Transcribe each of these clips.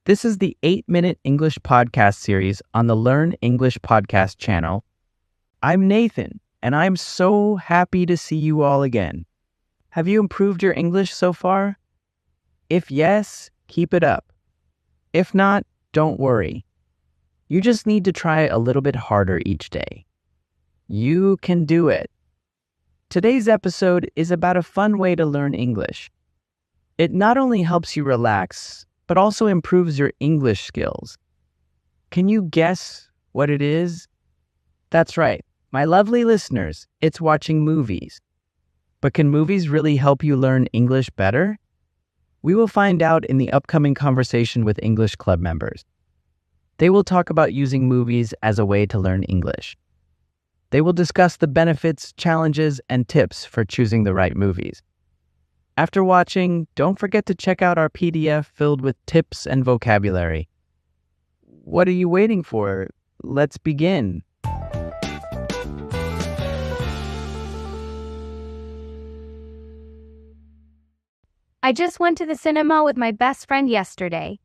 This is the 8-Minute English Podcast series on the Learn English Podcast channel. I'm Nathan, and I'm so happy to see you all again. Have you improved your English so far? If yes, keep it up. If not, don't worry. You just need to try a little bit harder each day. You can do it. Today's episode is about a fun way to learn English. It not only helps you relax, but also improves your English skills. Can you guess what it is? That's right, my lovely listeners, it's watching movies. But can movies really help you learn English better? We will find out in the upcoming conversation with English Club members. They will talk about using movies as a way to learn English. They will discuss the benefits, challenges, and tips for choosing the right movies. After watching, don't forget to check out our PDF filled with tips and vocabulary. What are you waiting for? Let's begin. I just went to the cinema with my best friend yesterday.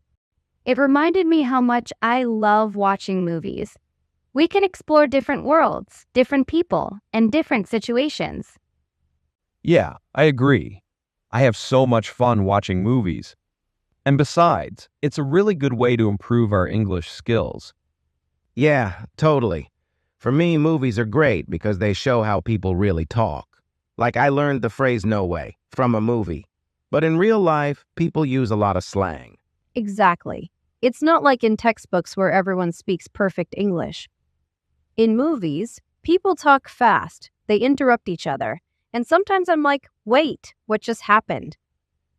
It reminded me how much I love watching movies. We can explore different worlds, different people, and different situations. Yeah, I agree. I have so much fun watching movies. And besides, it's a really good way to improve our English skills. Yeah, totally. For me, movies are great because they show how people really talk. Like I learned the phrase "no way" from a movie. But in real life, people use a lot of slang. Exactly. It's not like in textbooks where everyone speaks perfect English. In movies, people talk fast, they interrupt each other, and sometimes I'm like, wait, what just happened?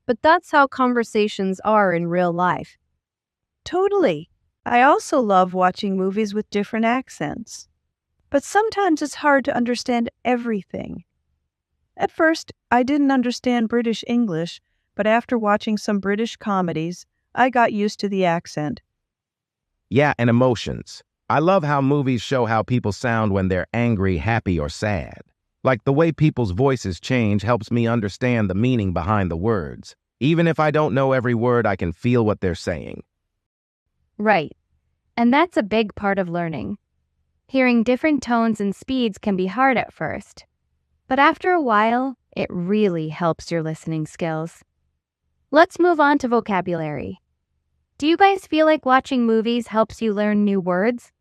But that's how conversations are in real life. Totally. I also love watching movies with different accents. But sometimes it's hard to understand everything. At first, I didn't understand British English, but after watching some British comedies, I got used to the accent. Yeah, and emotions. I love how movies show how people sound when they're angry, happy, or sad. Like the way people's voices change helps me understand the meaning behind the words. Even if I don't know every word, I can feel what they're saying. Right. And that's a big part of learning. Hearing different tones and speeds can be hard at first. But after a while, it really helps your listening skills. Let's move on to vocabulary. Do you guys feel like watching movies helps you learn new words?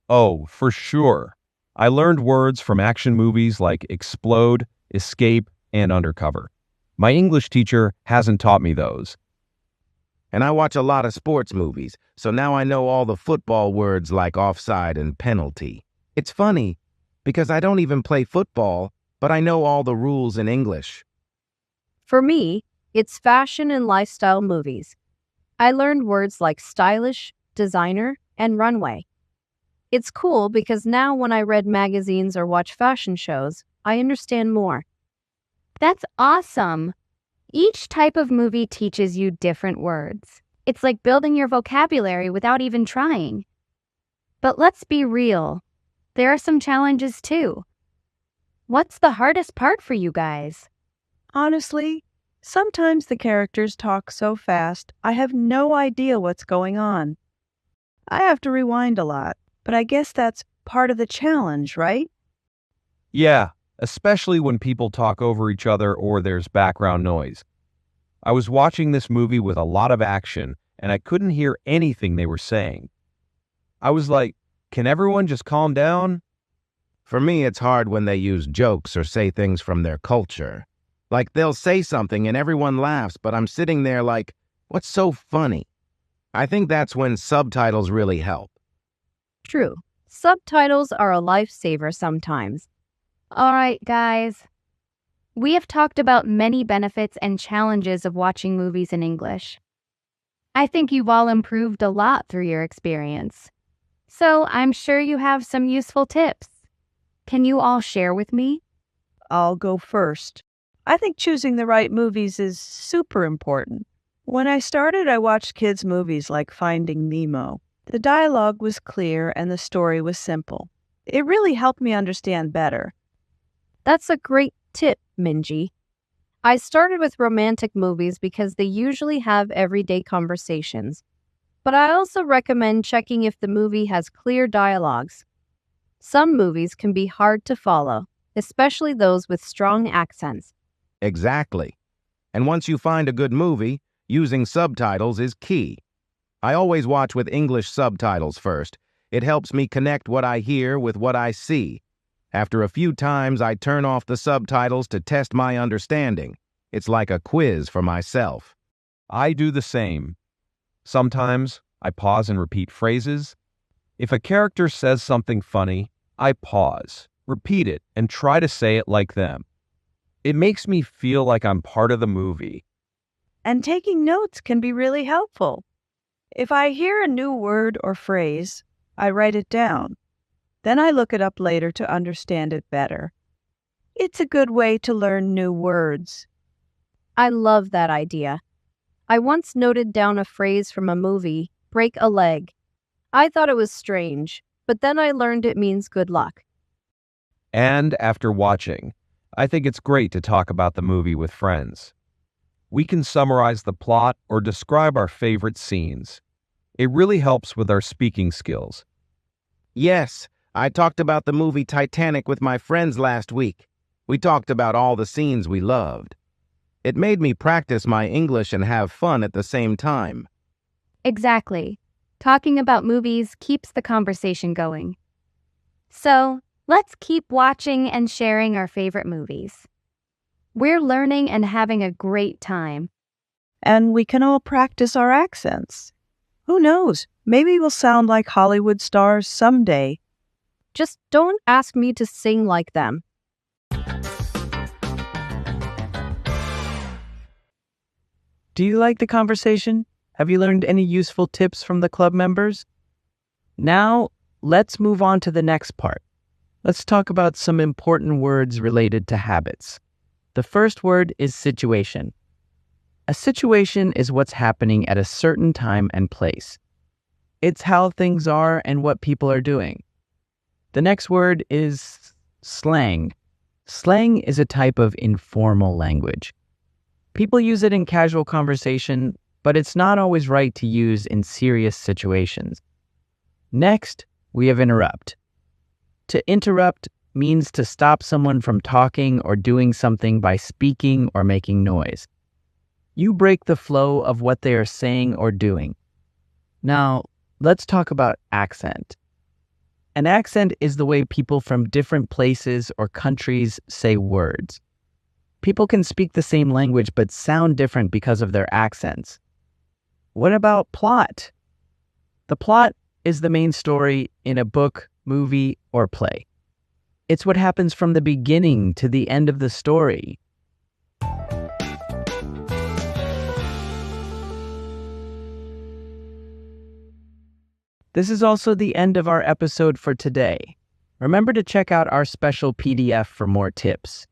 Oh, for sure. I learned words from action movies like Explode, Escape, and Undercover. My English teacher hasn't taught me those. And I watch a lot of sports movies, so now I know all the football words like offside and penalty. It's funny, because I don't even play football, but I know all the rules in English. For me, it's fashion and lifestyle movies. I learned words like stylish, designer, and runway. It's cool because now when I read magazines or watch fashion shows, I understand more. That's awesome! Each type of movie teaches you different words. It's like building your vocabulary without even trying. But let's be real. There are some challenges too. What's the hardest part for you guys? Honestly, sometimes the characters talk so fast, I have no idea what's going on. I have to rewind a lot, but I guess that's part of the challenge, right? Yeah, especially when people talk over each other or there's background noise. I was watching this movie with a lot of action, and I couldn't hear anything they were saying. I was like, can everyone just calm down? For me, it's hard when they use jokes or say things from their culture. Like they'll say something and everyone laughs, but I'm sitting there like, what's so funny? I think that's when subtitles really help. True. Subtitles are a lifesaver sometimes. All right, guys. We have talked about many benefits and challenges of watching movies in English. I think you've all improved a lot through your experience. So I'm sure you have some useful tips. Can you all share with me? I'll go first. I think choosing the right movies is super important. When I started, I watched kids' movies like Finding Nemo. The dialogue was clear and the story was simple. It really helped me understand better. That's a great tip, Minji. I started with romantic movies because they usually have everyday conversations, But I also recommend checking if the movie has clear dialogues. Some movies can be hard to follow, especially those with strong accents. Exactly. And once you find a good movie, using subtitles is key. I always watch with English subtitles first. It helps me connect what I hear with what I see. After a few times, I turn off the subtitles to test my understanding. It's like a quiz for myself. I do the same. Sometimes I pause and repeat phrases. If a character says something funny, I pause, repeat it, and try to say it like them. It makes me feel like I'm part of the movie. And taking notes can be really helpful. If I hear a new word or phrase, I write it down. Then I look it up later to understand it better. It's a good way to learn new words. I love that idea. I once noted down a phrase from a movie, break a leg. I thought it was strange, but then I learned it means good luck. And after watching, I think it's great to talk about the movie with friends. We can summarize the plot or describe our favorite scenes. It really helps with our speaking skills. Yes, I talked about the movie Titanic with my friends last week. We talked about all the scenes we loved. It made me practice my English and have fun at the same time. Exactly. Talking about movies keeps the conversation going. So, let's keep watching and sharing our favorite movies. We're learning and having a great time. And we can all practice our accents. Who knows? Maybe we'll sound like Hollywood stars someday. Just don't ask me to sing like them. Do you like the conversation? Have you learned any useful tips from the club members? Now, let's move on to the next part. Let's talk about some important words related to habits. The first word is situation. A situation is what's happening at a certain time and place. It's how things are and what people are doing. The next word is slang. Slang is a type of informal language. People use it in casual conversation, but it's not always right to use in serious situations. Next, we have interrupt. To interrupt means to stop someone from talking or doing something by speaking or making noise. You break the flow of what they are saying or doing. Now, let's talk about accent. An accent is the way people from different places or countries say words. People can speak the same language but sound different because of their accents. What about plot? The plot is the main story in a book, movie, or play. It's what happens from the beginning to the end of the story. This is also the end of our episode for today. Remember to check out our special PDF for more tips.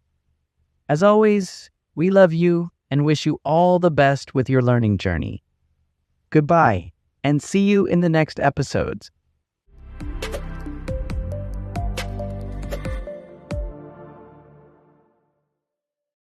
As always, we love you and wish you all the best with your learning journey. Goodbye, and see you in the next episodes.